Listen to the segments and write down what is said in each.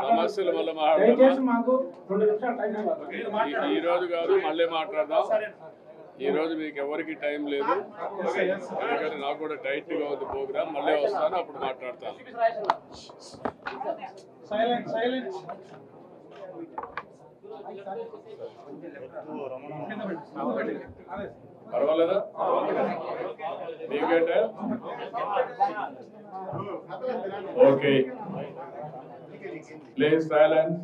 సమస్యలు వల్ల ఈ రోజు కాదు, మళ్ళీ మాట్లాడదాం. ఈ రోజు మీకు ఎవరికి టైం లేదు, ఎందుకంటే నాకు కూడా టైట్ గా ఉంది ప్రోగ్రామ్. మళ్ళీ వస్తాను, అప్పుడు మాట్లాడతాను. పర్వాలేదా? నీకేంటే ఓకే, ప్లీజ్ సైలెన్స్.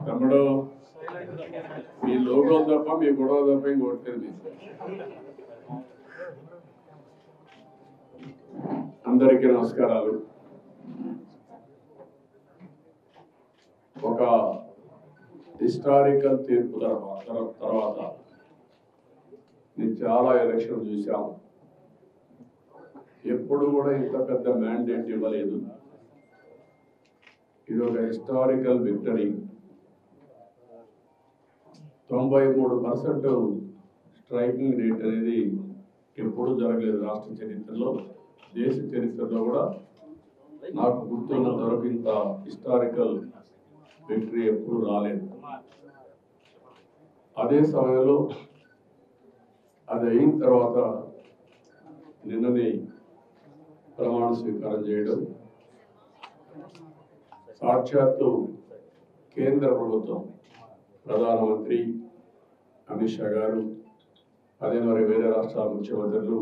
తమ్ముడు, మీ లోగోలు తప్ప మీ గొడవ తప్ప ఇంకొట్టేది. అందరికీ నమస్కారాలు. ఒక హిస్టారికల్ తీర్పు తర్వాత నేను చాలా ఎలక్షన్ చూసాం. ఎప్పుడు కూడా ఇంత పెద్ద మ్యాండేట్ ఇవ్వలేదు. ఇది ఒక హిస్టారికల్ విక్టరీ. 93% స్ట్రైకింగ్ రేట్ అనేది ఎప్పుడు జరగలేదు రాష్ట్ర చరిత్రలో, దేశ చరిత్రలో కూడా. నాకు గుర్తున్నంత వరకు ఇంత హిస్టారికల్ విక్టరీ ఎప్పుడు రాలేదు. అదే సమయంలో అది అయిన తర్వాత నిన్ననే ప్రమాణ స్వీకారం చేయడం, సాక్షాత్తు కేంద్ర ప్రభుత్వం ప్రధానమంత్రి అమిత్ షా గారు, అదే మరి వేరే రాష్ట్రాల ముఖ్యమంత్రులు,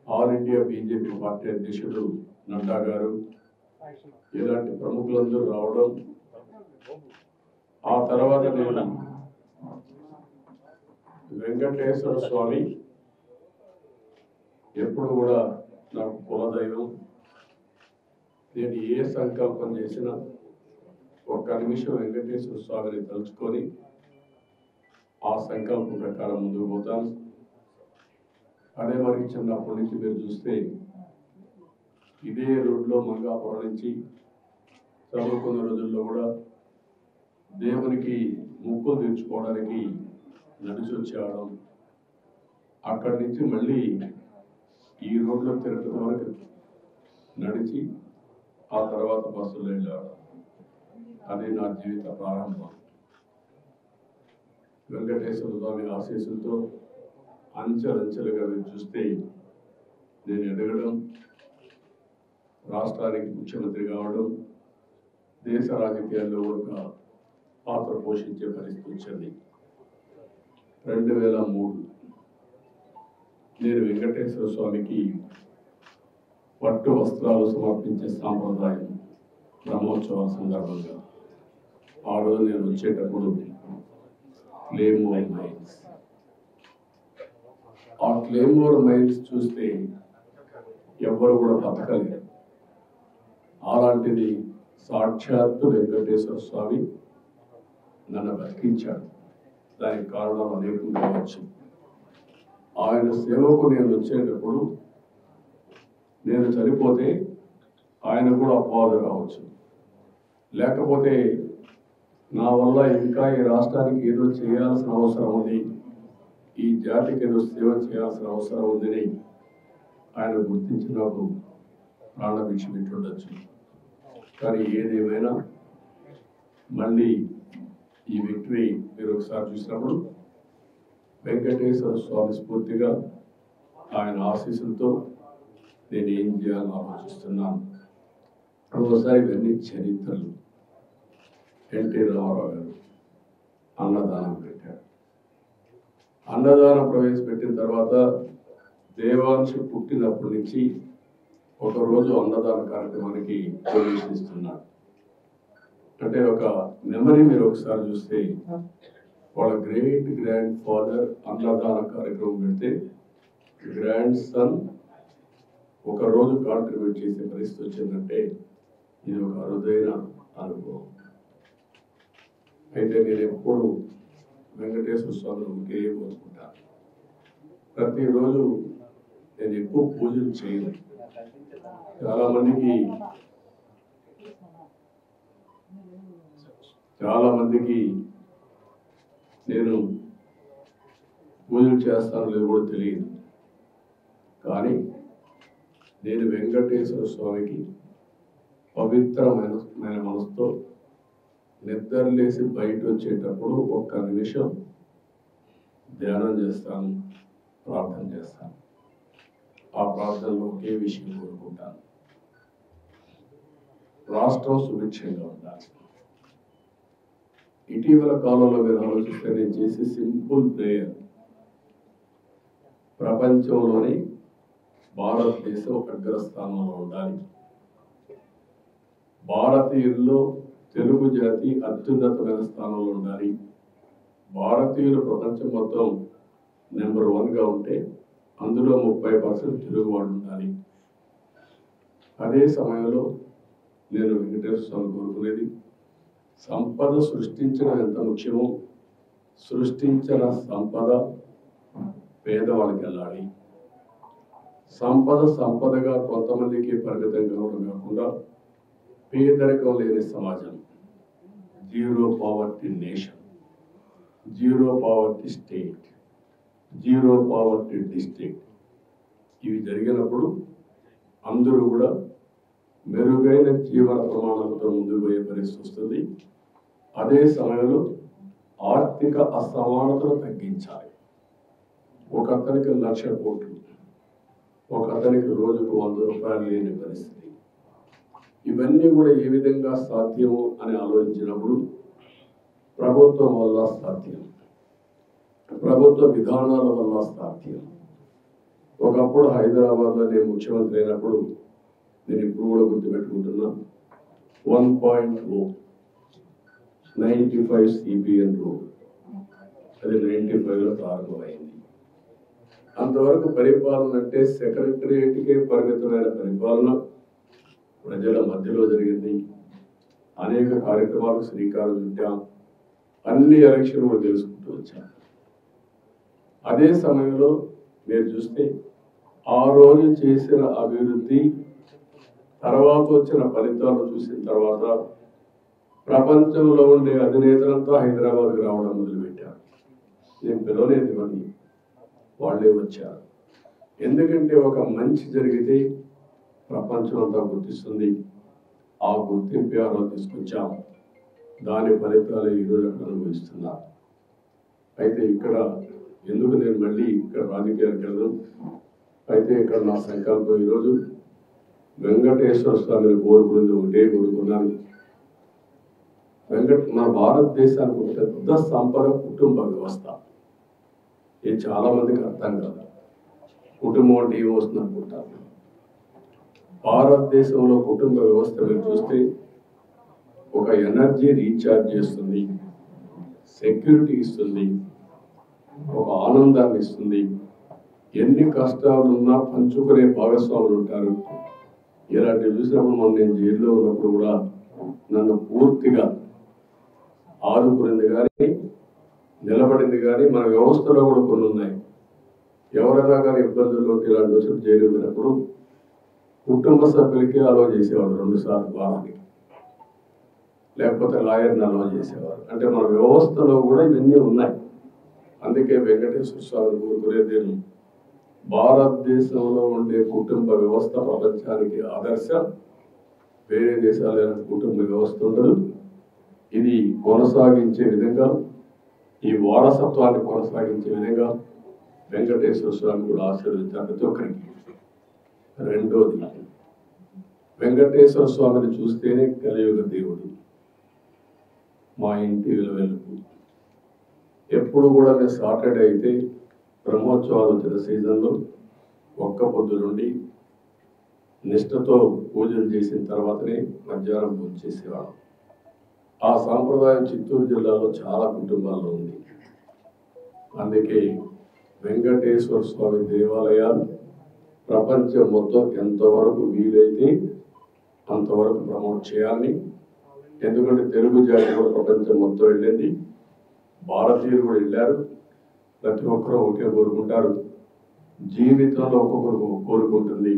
ఆల్ ఇండియా బీజేపీ పార్టీ అధ్యక్షుడు నడ్డా గారు, ఇలాంటి ప్రముఖులందరూ రావడం. ఆ తర్వాత నేను వెంకటేశ్వర స్వామి ఎప్పుడు కూడా నాకు కులదైవం. నేను ఏ సంకల్పం చేసినా ఒక్క నిమిషం వెంకటేశ్వర స్వామిని తలుచుకొని ఆ సంకల్పం ప్రకారం ముందుకు పోతాను. అదే మరి చిన్నప్పటి నుంచి మీరు చూస్తే ఇదే రోడ్లో మంగాపురం నుంచి చదువుకున్న రోజుల్లో కూడా దేవునికి ముక్కులు తీర్చుకోవడానికి నడిచి వచ్చేవాళ్ళం. అక్కడి నుంచి మళ్ళీ ఈ రోడ్లో తిరుపతి వరకు నడిచి, ఆ తర్వాత బస్సులో వెళ్ళేవాళ్ళం. అది నా జీవిత ప్రారంభం. వెంకటేశ్వర స్వామి ఆశీస్సులతో అంచెలంచెలుగా మీరు చూస్తే నేను ఎదగడం, రాష్ట్రానికి ముఖ్యమంత్రి కావడం, దేశ రాజకీయాల్లో కూడా పాత్ర పోషించే పరిస్థితి వచ్చింది. 2003 నేను వెంకటేశ్వర స్వామికి పట్టు వస్త్రాలు సమర్పించే సాంప్రదాయం బ్రహ్మోత్సవాల సందర్భంగా ఆ రోజు నేను వచ్చేటప్పుడు క్లేమోర్ మైన్స్, ఆ క్లేమోర్ మైన్స్ చూస్తే ఎవ్వరు కూడా బతకలేదు. అలాంటిది సాక్షాత్తు వెంకటేశ్వర స్వామి నన్ను బతికించాడు. దానికి కారణం అనేకం కావచ్చు. ఆయన సేవకు నేను వచ్చేటప్పుడు నేను చనిపోతే ఆయన కూడా అపవాదు కావచ్చు, లేకపోతే నా వల్ల ఇంకా ఈ రాష్ట్రానికి ఏదో చేయాల్సిన అవసరం ఉంది, ఈ జాతికి ఏదో సేవ చేయాల్సిన అవసరం ఉందని ఆయన గుర్తించి నాకు ప్రాణభిక్ష పెట్టుండొచ్చు. కానీ ఏదేమైనా మళ్ళీ ఈ విక్టరీ మీరు ఒకసారి చూసినప్పుడు వెంకటేశ్వర స్వామి స్ఫూర్తిగా, ఆయన ఆశీస్సులతో నేను ఏం చేయాలని ఆలోచిస్తున్నాను. ఒకసారి ఇవన్నీ చరిత్రలు. ఎన్టీ రామారావు గారు అన్నదానం పెట్టారు. అన్నదానం ప్రవేశపెట్టిన తర్వాత దేవాంశి పుట్టినప్పటి నుంచి ఒకరోజు అన్నదాన కార్యక్రమానికి ప్రవేశిస్తున్నాడు. అంటే ఒక మెమరీ మీరు ఒకసారి చూస్తే, వాళ్ళ గ్రేట్ గ్రాండ్ ఫాదర్ అన్నదాన కార్యక్రమం పెడితే గ్రాండ్ సన్ ఒకరోజు కాంట్రిబ్యూట్ చేసే పరిస్థితి వచ్చిందంటే ఇది ఒక అరుదైన అనుభవం. అయితే నేను ఎప్పుడు వెంకటేశ్వర స్వామిని ఒకే కోరుకుంటాను. ప్రతిరోజు నేను ఎక్కువ పూజలు చేయను. చాలా మందికి నేను పూజలు చేస్తానో లేదో కూడా తెలియదు. కానీ నేను వెంకటేశ్వర స్వామికి పవిత్రమైన మనసుతో నిద్రలేసి బయట వచ్చేటప్పుడు ఒక్క నిమిషం ధ్యానం చేస్తాను, ప్రార్థన చేస్తాను. ఆ ప్రార్థనలో ఒకే విషయం కోరుకుంటాను, రాష్ట్రం సుభిక్షంగా ఉండాలి. ఇటీవల కాలంలో మీరు ఆలోచిస్తే నేను చేసే సింపుల్ ప్రేయర్, ప్రపంచంలోని భారతదేశం అగ్రస్థానంలో ఉండాలి, భారతీయుల్లో తెలుగు జాతి అత్యున్నతమైన స్థానంలో ఉండాలి, భారతీయులు ప్రపంచం మొత్తం నెంబర్ 1గా ఉంటే అందులో 30% తెలుగు వాళ్ళు ఉండాలి. అదే సమయంలో నేను వెంకటేశ్వర స్వామి కోరుకునేది, సంపద సృష్టించడం ఎంత ముఖ్యమో సృష్టించిన సంపద పేదవాళ్ళకి వెళ్ళాలి. సంపదగా కొంతమందికి పరిమితం కావడం కాకుండా పేదరికం లేని సమాజం, zero poverty nation, zero poverty state, zero poverty district, ఇవి జరిగినప్పుడు అందరూ కూడా మెరుగైన జీవన ప్రమాణాలతో ముందుకు పోయే పరిస్థితి వస్తుంది. అదే సమయంలో ఆర్థిక అసమానతను తగ్గించాలి. ఒక అతనికి 1,00,000 కోట్లు, ఒక అతనికి రోజుకు 100 రూపాయలు లేని పరిస్థితి. ఇవన్నీ కూడా ఏ విధంగా సాధ్యము అని ఆలోచించినప్పుడు ప్రభుత్వం వల్ల సాధ్యం, ప్రభుత్వ విధానాల వల్ల సాధ్యం. ఒకప్పుడు హైదరాబాద్లో నేను ముఖ్యమంత్రి అయినప్పుడు, నేను ఇప్పుడు కూడా గుర్తుపెట్టుకుంటున్నా, 1.0 95 CBN రూల్, అది 95లో ప్రారంభమైంది. అంతవరకు పరిపాలన అంటే సెక్రటరియట్కే పరిమితమైన పరిపాలన ప్రజల మధ్యలో జరిగింది. అనేక కార్యక్రమాలకు శ్రీకారం చుట్టాం, అన్ని ఎలక్షన్లు తెలుసుకుంటూ వచ్చాం. అదే సమయంలో మీరు చూస్తే ఆ రోజు చేసిన అభివృద్ధి తర్వాత వచ్చిన ఫలితాలు చూసిన తర్వాత ప్రపంచంలో ఉండే అధినేతలంతా హైదరాబాద్కి రావడం మొదలుపెట్టారు. నేను పిలవలేదు, ఇవన్నీ వాళ్ళే వచ్చారు. ఎందుకంటే ఒక మంచి జరిగితే ప్రపంచం అంతా గుర్తిస్తుంది. ఆ గుర్తింపు ఎవరో తీసుకొచ్చాం, దాని ఫలితాలు ఈరోజు అక్కడ అనుభవిస్తున్నారు. అయితే ఇక్కడ ఎందుకు నేను మళ్ళీ ఇక్కడ రాజకీయాలకు వెళ్ళను, అయితే ఇక్కడ నా సంకల్పం ఈరోజు వెంకటేశ్వర స్వామిని కోరుకునేది ఒకటే కోరుకున్నాను. మన భారతదేశానికి ఒక పెద్ద సంపద కుటుంబ వ్యవస్థ. ఇది చాలా మందికి అర్థం కాదు. కుటుంబం అంటే ఏమొస్తుంది అనుకుంటారు. భారతదేశంలో కుటుంబ వ్యవస్థ మీరు చూస్తే ఒక ఎనర్జీ రీఛార్జ్ చేస్తుంది, సెక్యూరిటీ ఇస్తుంది, ఒక ఆనందాన్ని ఇస్తుంది. ఎన్ని కష్టాలు ఉన్నా పంచుకునే భాగస్వాములు ఉంటారు. ఇలాంటివి చూసినప్పుడు నేను జైల్లో ఉన్నప్పుడు కూడా నన్ను పూర్తిగా ఆదుకునింది కానీ నిలబడింది కానీ మన వ్యవస్థలో కూడా కొన్ని ఉన్నాయి. ఎవరైనా కానీ ఇబ్బందులు ఉంటే ఇలాంటి వచ్చి జైలు పోయినప్పుడు కుటుంబ సభ్యులకి అలో చేసేవాడు 2 సార్లు వారానికి, లేకపోతే లాయర్ని అలో చేసేవారు. అంటే మన వ్యవస్థలో కూడా ఇవన్నీ ఉన్నాయి. అందుకే వెంకటేశ్వర స్వామిని కోరుకునేది నేను, భారతదేశంలో ఉండే కుటుంబ వ్యవస్థ ప్రపంచానికి ఆదర్శం. వేరే దేశాల కుటుంబ వ్యవస్థ ఉండదు. ఇది కొనసాగించే విధంగా, ఈ వారసత్వాన్ని కొనసాగించే విధంగా వెంకటేశ్వర స్వామి కూడా ఆశీర్వదించారు ప్రతి ఒక్కరికి. రెండోది, వెంకటేశ్వర స్వామిని చూస్తేనే కలియుగ దేవుడు, మా ఇంటి వెలుగు. ఎప్పుడు కూడా నేను సాటర్డే అయితే బ్రహ్మోత్సవాలు వచ్చిన సీజన్లో ఒక్క పొద్దు నుండి నిష్ఠతో పూజలు చేసిన తర్వాతనే మధ్యాహ్నం పూజ చేసేవాడు. ఆ సాంప్రదాయం చిత్తూరు జిల్లాలో చాలా కుటుంబాల్లో ఉంది. అందుకే వెంకటేశ్వర స్వామి దేవాలయాలు ప్రపంచం మొత్తం ఎంతవరకు వీలైతే అంతవరకు ప్రమోట్ చేయాలని. ఎందుకంటే తెలుగు జాతి కూడా ప్రపంచం మొత్తం వెళ్ళింది, భారతీయులు కూడా వెళ్ళారు. ప్రతి ఒక్కరూ ఒకే కోరుకుంటారు. జీవితంలో ఒక్కొక్కరు కోరుకుంటుంది.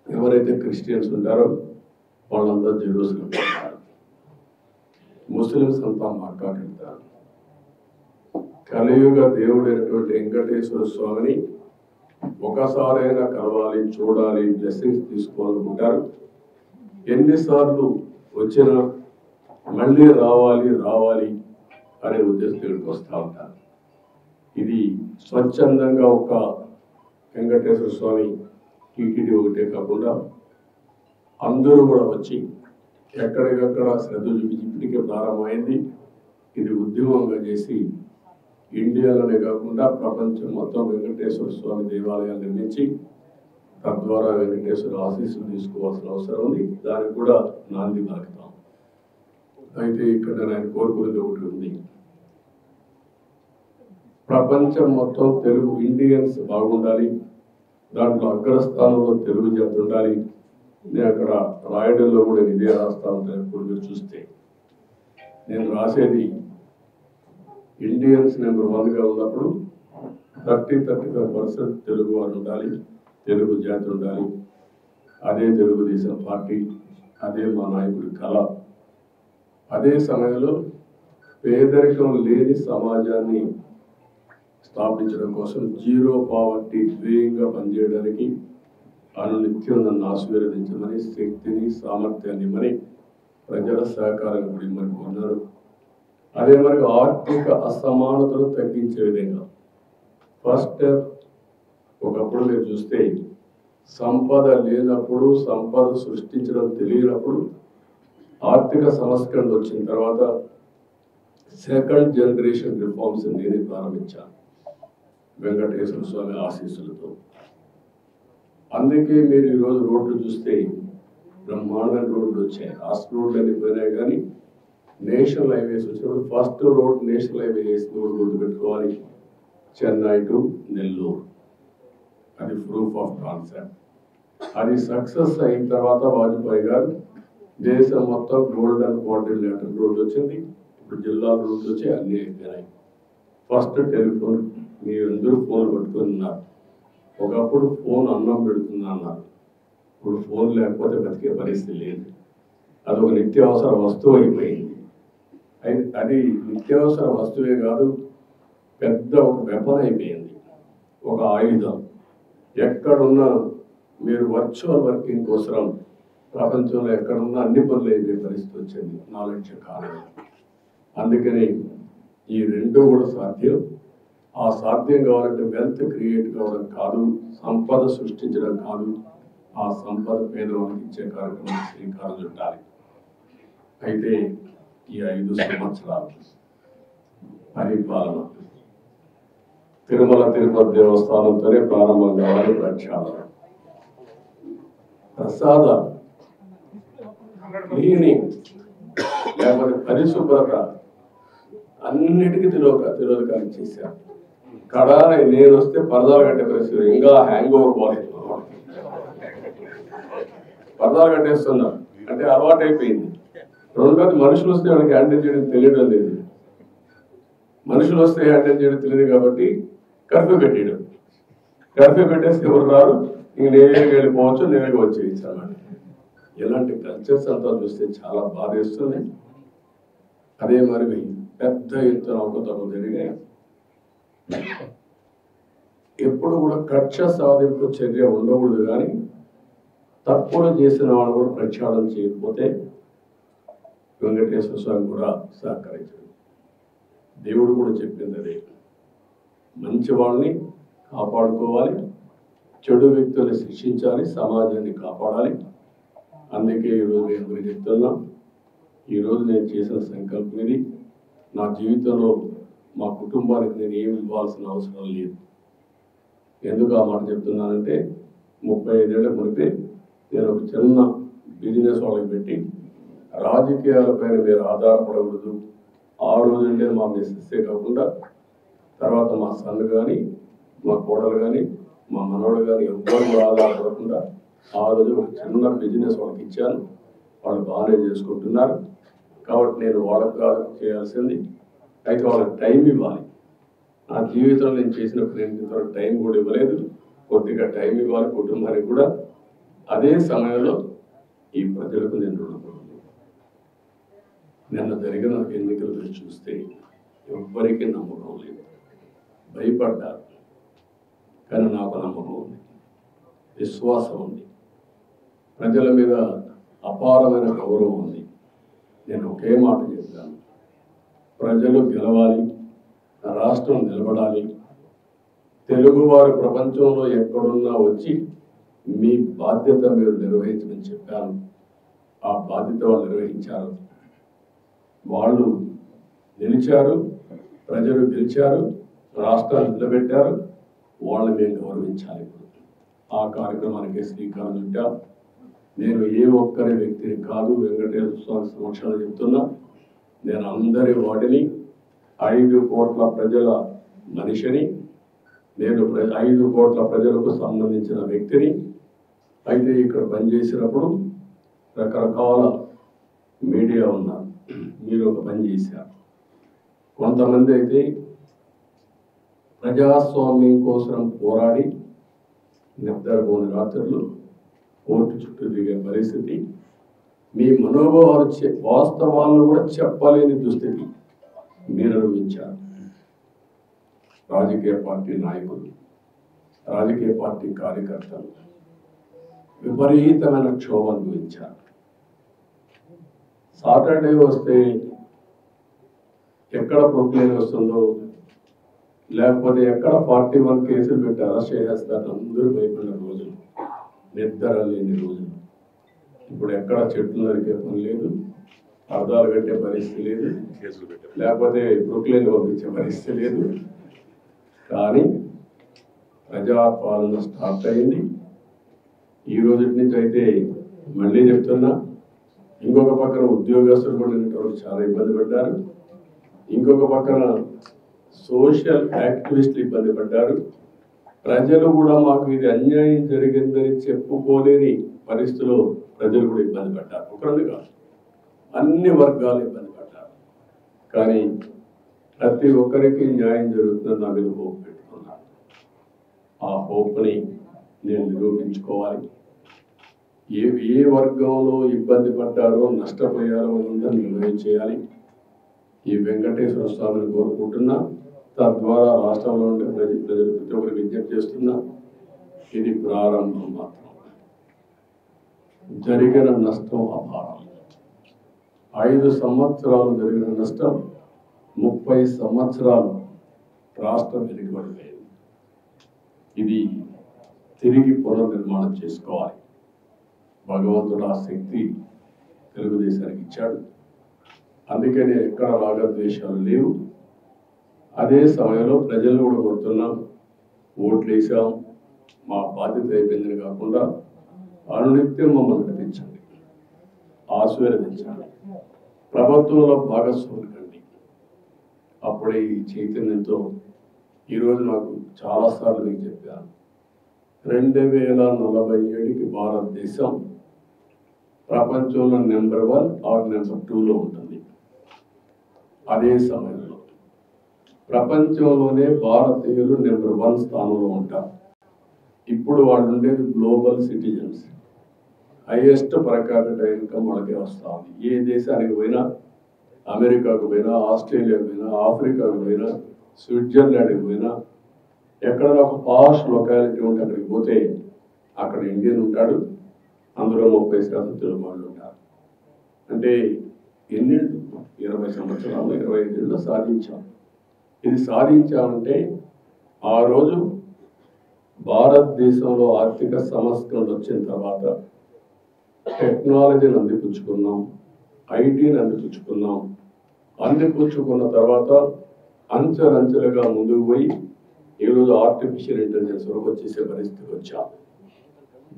ఎవరైతే క్రిస్టియన్స్ ఉంటారో వాళ్ళంతా జెరూసలేం వెళ్తారు, ముస్లిమ్స్ అంతా మక్కాకి వెళ్తారు, కలియుగ దేవుడైనటువంటి వెంకటేశ్వర స్వామిని ఒకసారైనా కలవాలి, చూడాలి, బ్లెస్సింగ్స్ తీసుకోవాలనుకుంటారు. ఎన్నిసార్లు వచ్చినా మళ్ళీ రావాలి రావాలి అనే ఉద్దేశంతో ఇక్కడికి వస్తూ ఉంటారు. ఇది స్వచ్ఛందంగా ఒక వెంకటేశ్వర స్వామి టీటీడీ ఒకటే కాకుండా అందరూ కూడా వచ్చి ఎక్కడికక్కడ శ్రద్ధ చూపించి ఇప్పటికే ప్రారంభమైంది. ఇది ఉద్యమంగా చేసి ఇండియాలోనే కాకుండా ప్రపంచం మొత్తం వెంకటేశ్వర స్వామి దేవాలయాలు నిర్మించి తద్వారా వెంకటేశ్వర ఆశీస్సులు తీసుకోవాల్సిన అవసరం ఉంది. దానికి కూడా నాంది పలుకుతాం. అయితే ఇక్కడ నేను కోరుకునేది ఒకటి ఉంది. ప్రపంచం మొత్తం తెలుగు ఇండియన్స్ బాగుండాలి, దాంట్లో అగ్రస్థానంలో తెలుగు జాతి ఉండాలి. నేను అక్కడ రాయడంలో కూడా ఇదే రాస్తా ఉంటాను. ఇప్పుడు మీరు చూస్తే నేను రాసేది ఇండియన్స్ నెంబర్ 1గా ఉన్నప్పుడు 35% తెలుగు వారు ఉండాలి, తెలుగు జాతి ఉండాలి. అదే తెలుగుదేశం పార్టీ, అదే మా నాయకుడి కళ. అదే సమయంలో పేదరికం లేని సమాజాన్ని స్థాపించడం కోసం జీరో పావర్టీ ధ్యేయంగా పనిచేయడానికి అనునిత్యం నన్ను ఆశీర్వదించమని, శక్తిని సామర్థ్యాన్ని మరి ప్రజల సహకారం కూడా మరి ఉన్నారు. అదే మరి ఆర్థిక అసమానతలు తగ్గించే విధంగా ఫస్ట్ ఒకప్పుడు మీరు చూస్తే సంపద లేనప్పుడు, సంపద సృష్టించడం తెలియనప్పుడు ఆర్థిక సంస్కరణ వచ్చిన తర్వాత సెకండ్ జనరేషన్ రిఫార్మ్స్ నేనే ప్రారంభించాను వెంకటేశ్వర స్వామి ఆశీస్సులతో. అందుకే మీరు ఈరోజు రోడ్లు చూస్తే బ్రహ్మాండమైన రోడ్లు వచ్చాయి. రాష్ట్ర రోడ్లు అన్ని పోయినాయి, కానీ నేషనల్ హైవేస్ వచ్చినప్పుడు ఫస్ట్ రోడ్ నేషనల్ హైవే వేసిన కూడా గుర్తుపెట్టుకోవాలి, చెన్నై టు నెల్లూరు. అది ప్రూఫ్ ఆఫ్ కాన్సెప్ట్. అది సక్సెస్ అయిన తర్వాత వాజ్పేయి గారు దేశం మొత్తం గోల్డెన్ క్వాడ్రిలేటరల్ రోడ్ వచ్చింది. ఇప్పుడు జిల్లా రోడ్లు వచ్చి అన్నీ అయిపోయినాయి. ఫస్ట్ టెలిఫోన్, మీరందరూ ఫోన్ పట్టుకొని ఉన్నారు. ఒకప్పుడు ఫోన్ అన్నం పెడుతుంది అన్నారు, ఇప్పుడు ఫోన్ లేకపోతే బతికే పరిస్థితి లేదు. అదొక నిత్యావసర వస్తువు అయిపోయింది. అది నిత్యావసర వస్తువే కాదు, పెద్ద ఒక వెపన్ అయిపోయింది, ఒక ఆయుధం. ఎక్కడున్నా మీరు వర్చువల్ వర్కింగ్ కోసం ప్రపంచంలో ఎక్కడున్నా అన్ని పనులు అయిపోయే పరిస్థితి వచ్చింది 4 లక్షల కాలం. అందుకని ఈ రెండు కూడా సాధ్యం. ఆ సాధ్యం కావాలంటే వెల్త్ క్రియేట్ కావడం కాదు, సంపద సృష్టించడం కాదు, ఆ సంపద పేదవాళ్ళకి ఇచ్చే కార్యక్రమం శ్రీకారం చుట్టాలి. అయితే ఈ 5 సంవత్సరాలు పరిపాలన తిరుమల తిరుపతి దేవస్థానంతోనే ప్రారంభం కావాలి. ప్రక్షాళన, ప్రసాద క్లీనింగ్, లేకపోతే పరిశుభ్రత అన్నిటికీ తిరోధకాలు చేశారు. కడా నేను వస్తే పరదాలు కట్టే పరిస్థితి, ఇంకా హ్యాంగ్ ఓవర్ పోలేదు. పరదాలు కట్టేస్తున్నారు అంటే అలవాటు అయిపోయింది. రెండోది మనుషులు వస్తే వాళ్ళకి హ్యాండిల్ చేయడం తెలియడం లేదు. మనుషులు వస్తే హ్యాండిల్ చేయడం తెలియదు కాబట్టి కర్ఫ్యూ పెట్టేయడం. కర్ఫ్యూ పెట్టేస్తే ఎవరు రారు, ఇంక నేరుగా వెళ్ళిపోవచ్చు, నేరుగా వచ్చేయచ్చు అన్నమాట. ఇలాంటి కల్చర్స్ అంతా చూస్తే చాలా బాధ వేస్తుంది. అదే మరి పెద్ద ఎత్తున అవకతవకలు జరిగాయి. ఎప్పుడు కూడా కక్ష సాధింపు చర్య ఉండకూడదు, కానీ తప్పులు చేసిన వాళ్ళు కూడా ప్రక్షాళన చేయకపోతే వెంకటేశ్వర స్వామి కూడా సహకరించడు. దేవుడు కూడా చెప్పింది అదే, మంచి వాళ్ళని కాపాడుకోవాలి, చెడు వ్యక్తుల్ని శిక్షించాలి, సమాజాన్ని కాపాడాలి. అందుకే ఈరోజు నేను మీరు చెప్తున్నా, ఈరోజు నేను చేసిన సంకల్పం ఇది. నా జీవితంలో మా కుటుంబానికి నేను ఏమి ఇవ్వాల్సిన అవసరం లేదు. ఎందుకు ఆ మాట చెప్తున్నానంటే 35 ఏళ్ల మునిపే నేను ఒక చిన్న బిజినెస్ వాళ్ళకి పెట్టి, రాజకీయాలపైన మీరు ఆధారపడకూడదు. ఆ రోజు అంటే మా మిస్సెస్సే కాకుండా తర్వాత మా సన్ కానీ, మా కోడలు కానీ, మా మనవడు కానీ ఎవ్వరు కూడా ఆధారపడకుండా ఆ రోజు ఒక చిన్న బిజినెస్ వాళ్ళకి ఇచ్చాను. వాళ్ళు బాగానే చేసుకుంటున్నారు. కాబట్టి నేను వాళ్ళకు కాదు చేయాల్సింది, అయితే వాళ్ళకి టైం ఇవ్వాలి. నా జీవితంలో నేను చేసినప్పుడు నేను ఇంతవరకు టైం కూడా ఇవ్వలేదు. కొద్దిగా టైం ఇవ్వాలి కుటుంబానికి కూడా. అదే సమయంలో ఈ ప్రజలకు నేను రుణపడుతున్నాను. నిన్న జరిగిన ఎన్నికలు చూస్తే ఎవ్వరికీ నమ్మకం లేదు. భయపడ్డారు. కానీ నాకు నమ్మకం ఉంది, విశ్వాసం ఉంది, ప్రజల మీద అపారమైన గౌరవం ఉంది. నేను ఒకే మాట చెప్తాను, ప్రజలు గెలవాలి, రాష్ట్రం నిలబడాలి, తెలుగువారు ప్రపంచంలో ఎక్కడున్నా వచ్చి మీ బాధ్యత మీరు నిర్వహించమని చెప్పాను. ఆ బాధ్యత వాళ్ళు నిర్వహించారు, వాళ్ళు నిలిచారు, ప్రజలు గెలిచారు, రాష్ట్రాన్ని నిలబెట్టారు. వాళ్ళని మేము గౌరవించాలి. ఆ కార్యక్రమానికి శ్రీకారం చుట్టాం. నేను ఏ ఒక్కరి వ్యక్తిని కాదు, వెంకటేశ్వర స్వామి సమక్షంలో చెప్తున్నా, నేను అందరి వాటిని 5 కోట్ల ప్రజల మనిషిని, నేను 5 కోట్ల ప్రజలకు సంబంధించిన వ్యక్తిని. అయితే ఇక్కడ పనిచేసినప్పుడు రకరకాల మీడియా ఉన్నారు, మీరు ఒక పని చేశారు. కొంతమంది అయితే ప్రజాస్వామ్యం కోసం పోరాడి నిద్రపోని రాత్రులు కోర్టు చుట్టూ దిగే పరిస్థితి, మీ మనోభావాలు వాస్తవాలను కూడా చెప్పలేని దుస్థితి మీరు అనుభవించారు. రాజకీయ పార్టీ నాయకులు, రాజకీయ పార్టీ కార్యకర్తలు విపరీతమైన క్షోభ అనుభవించారు. సాటర్డే వస్తే ఎక్కడ ప్రొక్లైన్ వస్తుందో, లేకపోతే ఎక్కడ 41 కేసులు పెట్టి అరెస్ట్ చేసేస్తారు అందరూ భయపడిన రోజులు, నిద్ర లేని రోజులు. ఇప్పుడు ఎక్కడ చెట్లు నరికే పని లేదు, అర్థాలు కట్టే పరిస్థితి లేదు, లేకపోతే ప్రొక్లైన్ పంపించే పరిస్థితి లేదు. కానీ ప్రజాపాలన స్టార్ట్ అయింది. ఈ రోజు నుంచి అయితే మళ్ళీ చెప్తున్నా, ఇంకొక పక్కన ఉద్యోగస్తులు కూడా నిన్నటి చాలా ఇబ్బంది పడ్డారు, ఇంకొక పక్కన సోషల్ యాక్టివిస్టులు ఇబ్బంది పడ్డారు. ప్రజలు కూడా మాకు ఇది అన్యాయం జరిగిందని చెప్పుకోలేని పరిస్థితుల్లో ప్రజలు కూడా ఇబ్బంది పడ్డారు. ఒకరిని కాదు, అన్ని వర్గాలు ఇబ్బంది పడ్డారు. కానీ ప్రతి ఒక్కరికి న్యాయం జరుగుతుందని నా మీద హోప్ పెట్టుకున్నాను. ఆ హోప్ని నేను నిరూపించుకోవాలి. ఏ వర్గంలో ఇబ్బంది పడ్డారో, నష్టపోయారో అందరూ నిర్ణయం చేయాలి. ఈ వెంకటేశ్వర స్వామిని కోరుకుంటున్నా, తద్వారా రాష్ట్రంలో ఉండే ప్రజలు ప్రతి ఒక్కరికి విజ్ఞప్తి చేస్తున్నా, ఇది ప్రారంభం మాత్రం. జరిగిన నష్టం అపారం. 5 సంవత్సరాలు జరిగిన నష్టం 30 సంవత్సరాలు రాష్ట్రం వెనుకబడిపోయింది. ఇది తిరిగి పునర్నిర్మాణం చేసుకోవాలి. భగవంతుడు ఆ శక్తి తెలుగుదేశానికి ఇచ్చాడు. అందుకనే ఎక్కడ రాగద్వేషాలు లేవు. అదే సమయంలో ప్రజలు కూడా కోరుతున్నాం, ఓట్లు వేసాం, మా బాధ్యత అయిపోయిందని కాకుండా అనునిత్యం మమ్మల్ని నడిపించండి, ఆశీర్వదించండి, ప్రభుత్వంలో భాగస్వాములు కండి. అప్పుడే ఈ చైతన్యంతో ఈరోజు నాకు చాలాసార్లు మీకు చెప్పాను, 2047కి భారతదేశం ప్రపంచంలో నెంబర్ 1 ఆర్ నెంబర్ 2లో ఉంటుంది. అదే సమయంలో ప్రపంచంలోనే భారతీయులు నెంబర్ 1 స్థానంలో ఉంటారు. ఇప్పుడు వాళ్ళు ఉండేది global citizens, highest per capital income వాళ్ళకే వస్తుంది. ఏ దేశానికి పోయినా, అమెరికాకు పోయినా, ఆస్ట్రేలియాకు పోయినా, ఆఫ్రికాకు పోయినా, స్విట్జర్లాండ్కి పోయినా, ఎక్కడైనా ఒక పాష్ లొకాలిటీ ఉంటే అక్కడికి పోతే అక్కడ ఇండియన్ ఉంటాడు, అందులో 30% తెలుగు వాళ్ళు ఉంటారు. అంటే ఎన్ని 20 సంవత్సరాలు 25 ఏళ్ళు సాధించాం. ఇది సాధించామంటే ఆ రోజు భారతదేశంలో ఆర్థిక సంస్కరణలు వచ్చిన తర్వాత టెక్నాలజీని అందిపుచ్చుకున్నాం, ఐటీని అందిపుచ్చుకున్నాం. అందిపుచ్చుకున్న తర్వాత అంచెలంచెలుగా ముందుకు పోయి ఈరోజు ఆర్టిఫిషియల్ ఇంటెలిజెన్స్ వరకు వచ్చేసే పరిస్థితికి వచ్చాం.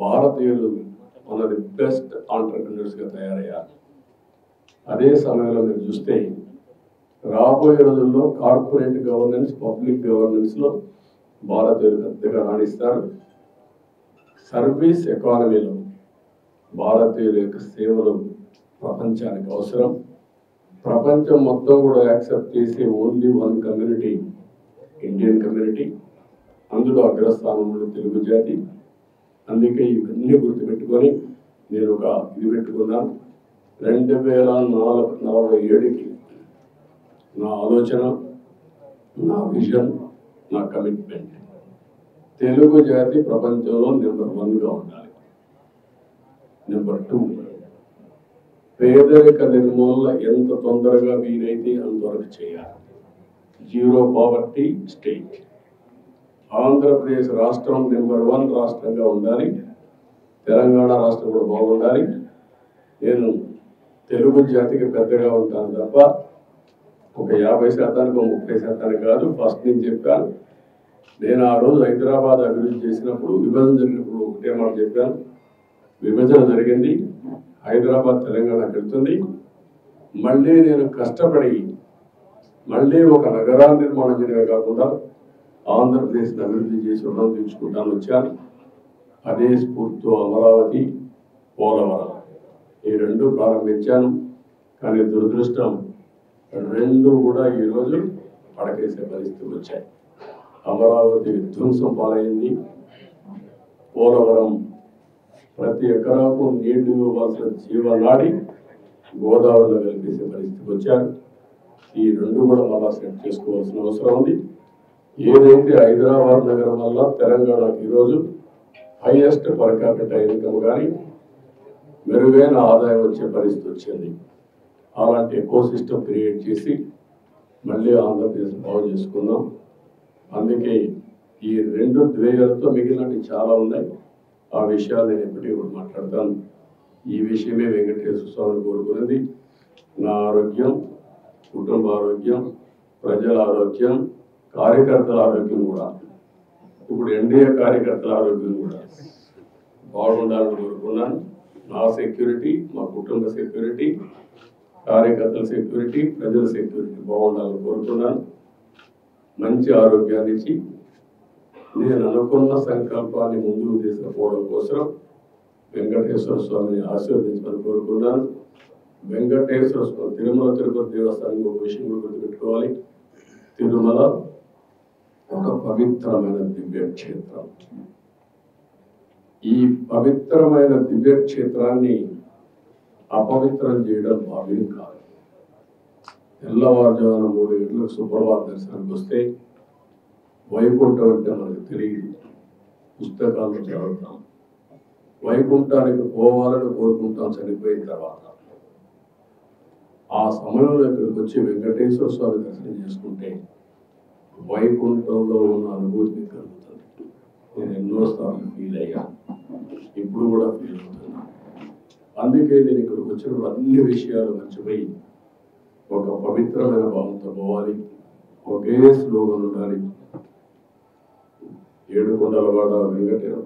భారతీయులు మన ది బెస్ట్ ఆంటర్ప్రినర్స్గా తయారయ్యారు. అదే సమయంలో మీరు చూస్తే రాబోయే రోజుల్లో కార్పొరేట్ గవర్నెన్స్, పబ్లిక్ గవర్నెన్స్లో భారతీయులు పెద్దగా రాణిస్తారు. సర్వీస్ ఎకానమీలో భారతీయుల యొక్క సేవలు ప్రపంచానికి అవసరం. ప్రపంచం మొత్తం కూడా యాక్సెప్ట్ చేసే ఓన్లీ 1 కమ్యూనిటీ, ఇండియన్ కమ్యూనిటీ. అందులో అగ్రస్థానంలో తెలుగు జాతి. అందుకే ఇవన్నీ గుర్తుపెట్టుకొని నేను ఒక ఇది పెట్టుకున్నాను. 2047కి నా ఆలోచన, నా విజన్ నా కమిట్మెంట్. తెలుగు జాతి ప్రపంచంలో నెంబర్ 1గా ఉండాలి. నెంబర్ 2, పేదరిక నిర్మూలన ఎంత తొందరగా వీలైతే అంతవరకు చేయాలి. Zero poverty state. ఆంధ్రప్రదేశ్ రాష్ట్రం నెంబర్ 1 రాష్ట్రంగా ఉండాలి. తెలంగాణ రాష్ట్రం కూడా బాగుండాలి. నేను తెలుగు జాతికి పెద్దగా ఉంటాను తప్ప ఒక 50% 30% కాదు. ఫస్ట్ నేను చెప్పాను. నేను ఆ రోజు హైదరాబాద్ అభివృద్ధి చేసినప్పుడు, విభజన జరిగినప్పుడు ఒకటే మాట చెప్పాను. విభజన జరిగింది, హైదరాబాద్ తెలంగాణకి వెళ్తుంది. మళ్ళీ నేను కష్టపడి మళ్ళీ ఒక నగరాన్ని నిర్మాణం చేయడమే కాకుండా ఆంధ్రప్రదేశ్ని అభివృద్ధి చేసి రుణం తీర్చుకుంటాను వచ్చాను. అదే స్ఫూర్తితో అమరావతి, పోలవరం ఈ 2 ప్రారంభించాను. కానీ దురదృష్టం 2 కూడా ఈరోజు పడకేసే పరిస్థితులు వచ్చాయి. అమరావతి విధ్వంసం పాలైంది. పోలవరం ప్రతి ఎకరాకు నీళ్లు ఇవ్వాల్సిన జీవనాడి గోదావరిలో కలిపేసే పరిస్థితికి వచ్చారు. ఈ 2 కూడా మళ్ళా సెట్ చేసుకోవాల్సిన అవసరం ఉంది. ఏదైతే హైదరాబాద్ నగరం వల్ల తెలంగాణకు ఈరోజు హైయెస్ట్ పర్ క్యాపిటల్ ఇన్కమ్ కానీ మెరుగైన ఆదాయం వచ్చే పరిస్థితి వచ్చింది. అలాంటి ఎకో సిస్టమ్ క్రియేట్ చేసి మళ్ళీ ఆంధ్రప్రదేశ్ బాగు చేసుకుందాం. అందుకే ఈ 2 ధ్యేయాలతో మిగిలినవి చాలా ఉన్నాయి. ఆ విషయాలు నేను ఎప్పటికీ కూడా మాట్లాడతాను. ఈ విషయమే వెంకటేశ్వర స్వామిని కోరుకున్నది. నా ఆరోగ్యం, కుటుంబ ఆరోగ్యం, ప్రజల ఆరోగ్యం, కార్యకర్తల ఆరోగ్యం కూడా, ఇప్పుడు ఎన్డీఏ కార్యకర్తల ఆరోగ్యం కూడా బాగుండాలని కోరుకున్నాను. నా సెక్యూరిటీ, మా కుటుంబ సెక్యూరిటీ, కార్యకర్తల సెక్యూరిటీ, ప్రజల సెక్యూరిటీ బాగుండాలని కోరుకున్నాను. మంచి ఆరోగ్యాన్ని ఇచ్చి నేను అనుకున్న సంకల్పాన్ని ముందుకు తీసుకుపోవడం కోసం వెంకటేశ్వర స్వామిని ఆశీర్వదించమని కోరుకున్నాను. వెంకటేశ్వర స్వామి, తిరుమల తిరుపతి దేవస్థానం ఒక విషయం కూడా గుర్తుపెట్టుకోవాలి. తిరుమల ఒక పవిత్రమైన దివ్యక్షేత్రం. ఈ పవిత్రమైన దివ్యక్షేత్రాన్ని అపవిత్రం చేయడం భావ్యం కాదు. తెల్లవారుజామున 3 గంటలకు సుప్రభాత దర్శనానికి వస్తే వైకుంఠం అంటే మనకు తెలియదు, పుస్తకాలను చదువుతాం. వైకుంఠానికి పోవాలని కోరుకుంటాం చనిపోయిన తర్వాత. ఆ సమయంలో ఇక్కడికి వచ్చి వెంకటేశ్వర స్వామి దర్శనం చేసుకుంటే వైకుంఠంలో ఉన్న అనుభూతి కలుగుతుంది. నేను ఎన్నోసార్లు ఫీల్ అయ్యాను, ఇప్పుడు కూడా ఫీల్ అవుతున్నాను. అందుకే నేను ఇక్కడికి వచ్చినప్పుడు అన్ని విషయాలు మర్చిపోయి ఒక పవిత్రమైన భావంతో పోవాలి. ఒకే స్లోగన్ ఉండాలి. ఏడుకొండలవాడ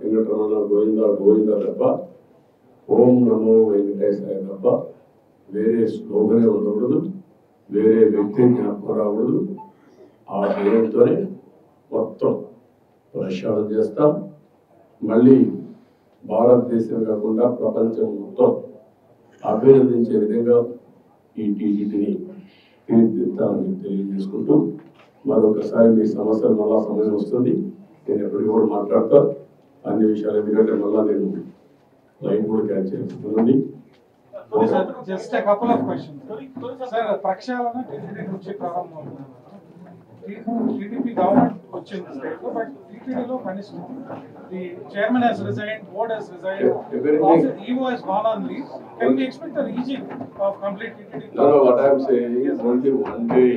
వెంకటరమణ గోవింద గోవింద తప్ప, ఓం నమో వెంకటేశాయ తప్ప వేరే స్లోగనే ఉండకూడదు, వేరే వ్యక్తి జ్ఞాపకం రాకూడదు. ఆ పేరుతోనే మొత్తం ప్రక్షాళన చేస్తాం. మళ్ళీ భారతదేశం కాకుండా ప్రపంచం మొత్తం అభినందించే విధంగా ఈ టీటీడీని తీర్చిదిద్దాలని తెలియజేసుకుంటూ, మరొకసారి మీ సమస్యలు మళ్ళా సమయం వస్తుంది, నేను ఎప్పటికీ కూడా మాట్లాడతా అన్ని విషయాలు. ఎందుకంటే మళ్ళా నేను లైన్ కూడా క్యాచ్ చేస్తుంది. Just a couple of questions. Sir, ప్రక్షాళన టీటీడీ నుంచి ప్రారంభం. టీడీపీ గవర్నమెంట్ వచ్చింది స్టేట్ లో, బట్ టీటీడీలో కనిష్టం the chairman has resigned, board has resigned, EO has gone on leave. Can we expect a rejig of complete TTD? No, what I am saying is only one day.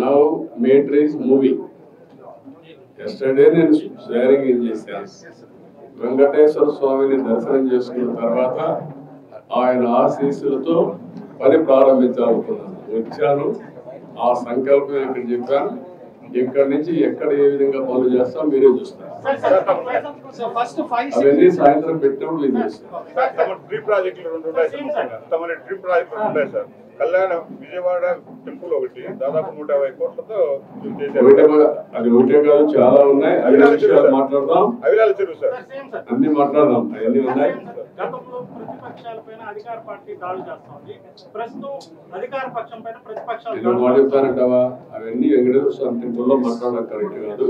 Now matter is moving. Yesterday నేను sharing ఏం చేశాను. వెంకటేశ్వర స్వామిని దర్శనం చేసుకున్న తర్వాత ఆయన ఆశీస్సులతో పని ప్రారంభించాలనుకున్నాను. వచ్చాను, ఆ సంకల్పం ఇక్కడ చెప్పాను. ఇక్కడ నుంచి ఎక్కడ ఏ విధంగా పనులు చేస్తాం మీరే చూస్తారు. అవన్నీ సాయంత్రం పెట్టినప్పుడు మీరు చేస్తారు. డ్రీప్ ప్రాజెక్టులు 2 ఉన్నాయి. డ్రీప్ ప్రాజెక్టులు ఉన్నాయి సార్. కళ్యాణ విజయవాడ టెంపుల్ ఒకటి దాదాపు 150 కోట్లతో అది ఒకటే కాదు, చాలా ఉన్నాయి. అవి విషయాలు మాట్లాడదాం. అవిలాల చెరువు సార్, అన్ని మాట్లాడదాం. అవన్నీ ఉన్నాయి. గతంలో ప్రతిపక్షాల పైన అధికార పార్టీ దాడులు చేస్తుంది, ప్రస్తుతం అధికార పక్షం పైన ప్రతిపక్షాలు మాట్లాడతానంటావా? అవన్నీ వెంకటేశ్వర స్వామి టెంపుల్లో మాట్లాడడం కరెక్ట్ కాదు.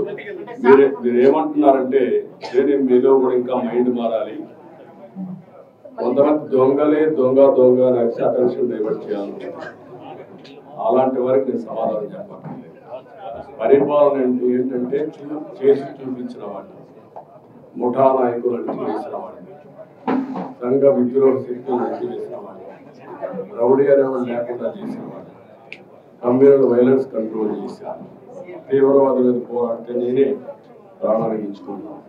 మీరు ఏమంటున్నారంటే మీలో కూడా ఇంకా మైండ్ మారాలి. కొంతమంది దొంగలే దొంగ దొంగ అని అటెన్షన్ డైవర్ట్ చేయాలి. అలాంటి వరకు నేను సమాధానం చెప్పాలి. పరిపాలన ఏంటంటే చేసి చూపించిన వాళ్ళు, ముఠా నాయకులను చేసిన వాళ్ళు, సంఘ విద్రోహ శక్తులను చేసిన వాళ్ళు, రౌడీ అనేవాళ్ళు లేకుండా చేసిన వాళ్ళు, కమ్యూనల్ వైలెన్స్ కంట్రోల్ చేశారు, తీవ్రవాదుల మీద పోరాడితే నేనే ప్రాణాలు ఇచ్చుకున్నాను.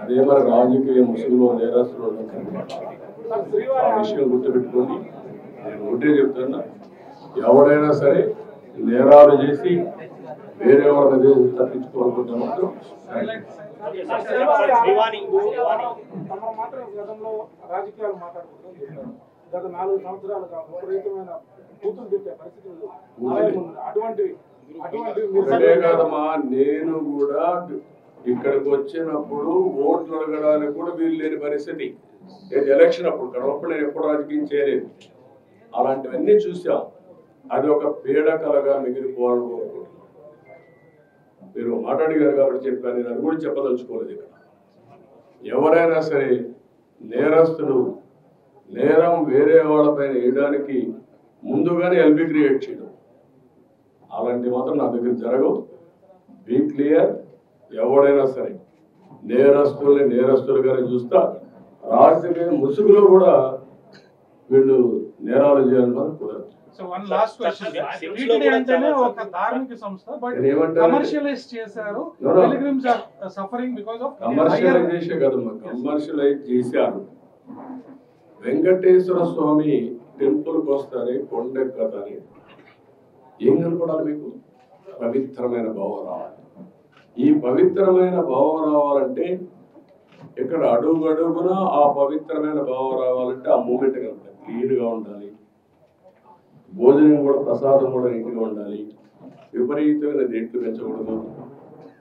అదే మరి రాజకీయ ముసుగులో నేరస్తులు ఆ విషయం గుర్తుపెట్టుకొని నేను ఒకటే చెప్తున్నా, ఎవడైనా సరే నేరాలు చేసి వేరే వాళ్ళ మీద తప్పించుకోవాలనుకుంటే మాత్రం మాత్రం గతంలో రాజకీయాలు మాట్లాడుకుంటాం. గత 4 సంవత్సరాలుగా విపరీతమైన కూతురు తిట్టే పరిస్థితులు ఒకటే కాదమ్మా, నేను కూడా ఇక్కడికి వచ్చినప్పుడు ఓట్లు అడగడానికి కూడా వీలు లేని పరిస్థితి. ఎలక్షన్ అప్పుడు కడవప్పుడు నేను ఎప్పుడు రాజకీయం చేయలేదు. అలాంటివన్నీ చూసాం. అది ఒక పీడకలగా మిగిలిపోవాలని కోరుకుంటున్నాను. మీరు మాట్లాడిగారు కాబట్టి చెప్పాను, నేను అది కూడా చెప్పదలుచుకోలేదు. ఇక్కడ ఎవరైనా సరే నేరస్తులు నేరం వేరే వాళ్ళపైన వేయడానికి ముందుగానే ఎల్బీ క్రియేట్ చేయడం, అలాంటివి మాత్రం నా దగ్గర జరగవు. Be clear. ఎవడైనా సరే నేరస్తుల్ని నేరస్తులుగానే చూస్తా. రాజకీయ ముసుగులో కూడా వీళ్ళు నేరాలు చేయాలని మనం కుదరదు. So one last question. TTD అంటేనే ఒక ధార్మిక సంస్థ, బట్ కమర్షియలైజ్ చేశారు. Pilgrims are suffering because of commercialisation కదమ్మా, కమర్షియలైజ్ చేశారు. వెంకటేశ్వర స్వామి టెంపుల్కి వస్తారే, కొండెక్కతాని ఏం కనపడాలి మీకు? పవిత్రమైన భావం రావాలి. ఈ పవిత్రమైన భావం రావాలంటే ఇక్కడ అడుగున ఆ పవిత్రమైన భావం రావాలంటే ఆ మూమెంట్ కనపడాలి, క్లీన్గా ఉండాలి, భోజనం కూడా ప్రసాదం కూడా నీట్గా ఉండాలి, విపరీతమైన రేట్లు పెంచకూడదు.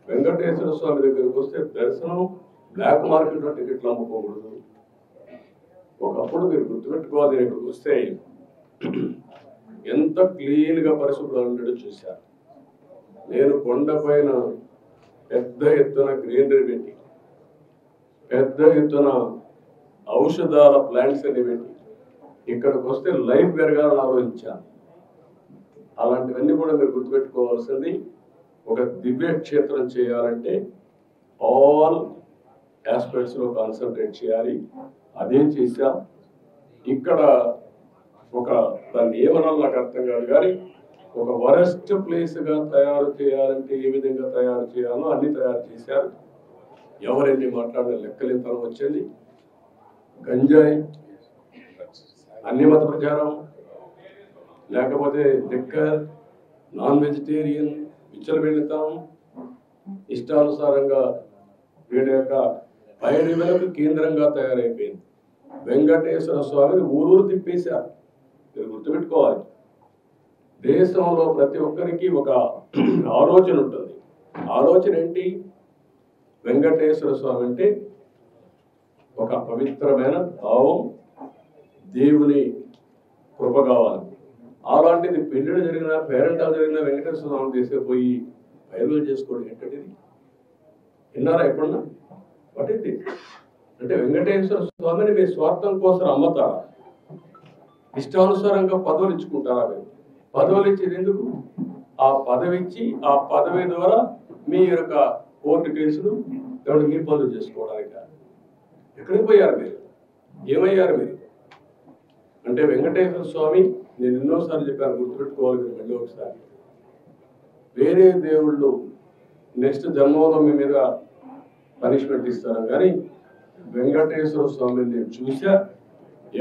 వెంకటేశ్వర స్వామి దగ్గరికి వస్తే దర్శనం బ్లాక్ మార్కెట్లో టికెట్లు అమ్ముకోకూడదు. ఒకప్పుడు మీరు గుర్తుపెట్టుకోవాలి, ఇక్కడికి వస్తే ఎంత క్లీన్గా పరిశుభ్రంగా ఉండడం చూశారు. నేను కొండపైన పెద్ద ఎత్తున గ్రీనరీ పెట్టి, పెద్ద ఎత్తున ఔషధాల ప్లాంట్స్ అని పెట్టి ఇక్కడికి వస్తే లైఫ్ పెరగాలని ఆలోచించాను. అలాంటివన్నీ కూడా మీరు గుర్తుపెట్టుకోవాల్సింది. ఒక దివ్య క్షేత్రం చేయాలంటే ఆల్ ఆస్పెక్ట్స్లో కాన్సన్ట్రేట్ చేయాలి. అదే చేశాం. ఇక్కడ ఒక దాన్ని ఏమన్నా నాకు అర్థం కాదు, కానీ ఒక వరస్ట్ ప్లేస్గా తయారు చేయాలంటే ఏ విధంగా తయారు చేయాలో అన్ని తయారు చేశారు. ఎవరెన్ని మాట్లాడిన లెక్కలేంతనం వచ్చింది. గంజాయి, అన్ని మత ప్రచారం, లేకపోతే లిక్కర్, నాన్ వెజిటేరియన్, విచ్చలవిడితం, ఇష్టానుసారంగా వీడి యొక్క పైడిలకు కేంద్రంగా తయారైపోయింది. వెంకటేశ్వర స్వామిని ఊరూరు తిప్పేశారు. మీరు గుర్తుపెట్టుకోవాలి, దేశంలో ప్రతి ఒక్కరికి ఒక ఆలోచన ఉంటుంది. ఆలోచన ఏంటి? వెంకటేశ్వర స్వామి అంటే ఒక పవిత్రమైన భావం, దేవుని కృప కావాలి. అలాంటిది పెళ్ళిళ్ళు జరిగిన, పేరెంటాలు జరిగిన వెంకటేశ్వర స్వామి తీసుకుపోయి ఫైర్వెల్ చేసుకోవడం ఏంటంటే విన్నారా ఎప్పుడన్నా? పట్టింది అంటే వెంకటేశ్వర స్వామిని మీ స్వార్థం కోసం అమ్మతారా? ఇష్టానుసారంగా పదవులు ఇచ్చుకుంటారా? మీరు పదవులు ఇచ్చేది ఎందుకు? ఆ పదవి ఇచ్చి ఆ పదవి ద్వారా మీ యొక్క కోర్టు కేసులు ఎవరు మీ పనులు చేసుకోవడానికి. ఎక్కడికి పోయారు మీరు? ఏమయ్యారు మీరు? అంటే వెంకటేశ్వర స్వామి, నేను ఎన్నోసార్లు చెప్పాను, గుర్తుపెట్టుకోవాలి మీరు మళ్ళీ ఒకసారి. వేరే దేవుళ్ళు నెక్స్ట్ జన్మలో మీ మీద పనిష్మెంట్ ఇస్తారు, కానీ వెంకటేశ్వర స్వామిని నేను చూసా.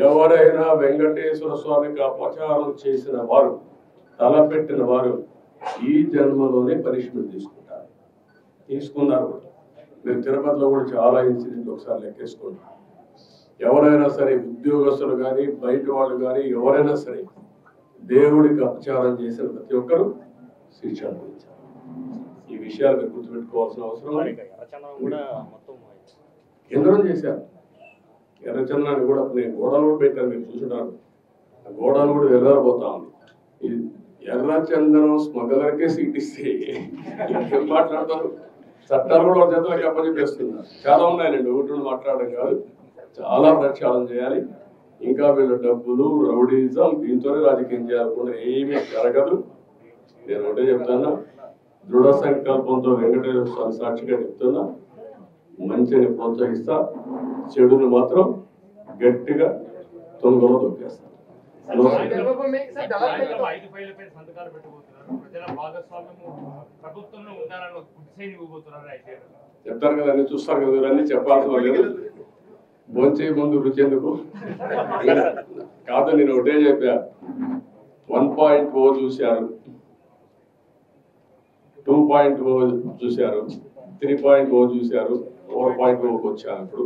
ఎవరైనా వెంకటేశ్వర స్వామికి అపచారం చేసిన వారు, తలపెట్టిన వారు ఈ జన్మలోనే పనిష్మెంట్ తీసుకుంటారు. తీసుకున్నారు కూడా. మీరు తిరుపతిలో కూడా చాలా ఇన్సిడెంట్లు ఒకసారి లెక్కేసుకోండి. ఎవరైనా సరే, ఉద్యోగస్తులు కానీ బయట వాళ్ళు కానీ ఎవరైనా సరే, దేవుడికి అపచారం చేసిన ప్రతి ఒక్కరూ శిక్ష అనుభవించారు. ఈ విషయాలు మీరు గుర్తుపెట్టుకోవాల్సిన అవసరం. కేంద్రం చేశారు. ఎర్రచంద్రాన్ని కూడా నేను గోడలు కూడా పెట్టాను, మీరు చూసుంటారు. ఆ గోడలు కూడా వెళ్ళబోతా ఉంది. ఎర్రచందనం స్మగ్లర్కే సీట్ ఇస్తే ఏం మాట్లాడతారు? చట్టాలు కూడా ఒక చేతులకి అప్పచెప్పేస్తున్నారు. చాలా ఉన్నాయండి, ఒకటి మాట్లాడడం కాదు, చాలా ప్రక్షాళన చేయాలి. ఇంకా వీళ్ళ డబ్బులు, రౌడీజం, దీంతోనే రాజకీయం చేయాలనుకున్న ఏమీ జరగదు. నేను ఒకటే చెప్తాను, దృఢ సంకల్పంతో వెంకటేశ్వర స్వామి సాక్షిగా చెప్తున్నా, మంచిని ప్రోత్సహిస్తా, చెడుని మాత్రం గట్టిగా తొంగలో దొక్కేస్తా. చెప్తారు కదా, అన్ని చూస్తారు కదా, అన్ని చెప్పాల్సిన లేదు. భోంచే ముందు రుచి ఎందుకు కాదు, నేను ఒకటే చెప్పా. 1.0 చూశారు, 2.0 చూశారు, 3.0 చూశారు, 4.0 వచ్చారు.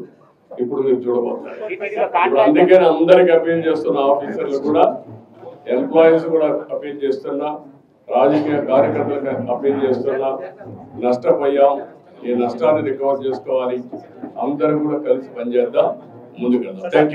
ఇప్పుడు మీరు చూడబోతున్నారు. ఇప్పుడు అందుకే అందరికి అపీల్ చేస్తున్న, ఆఫీసర్లు కూడా, ఎంప్లాయీస్ కూడా అపీల్ చేస్తున్నా, రాజకీయ కార్యకర్తలకు అపీల్ చేస్తున్నా. నష్టపోయాం, ఈ నష్టాన్ని రికవర్ చేసుకోవాలి. అందరూ కూడా కలిసి పనిచేద్దాం, ముందుకెళ్దాం. Thank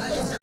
Kumar.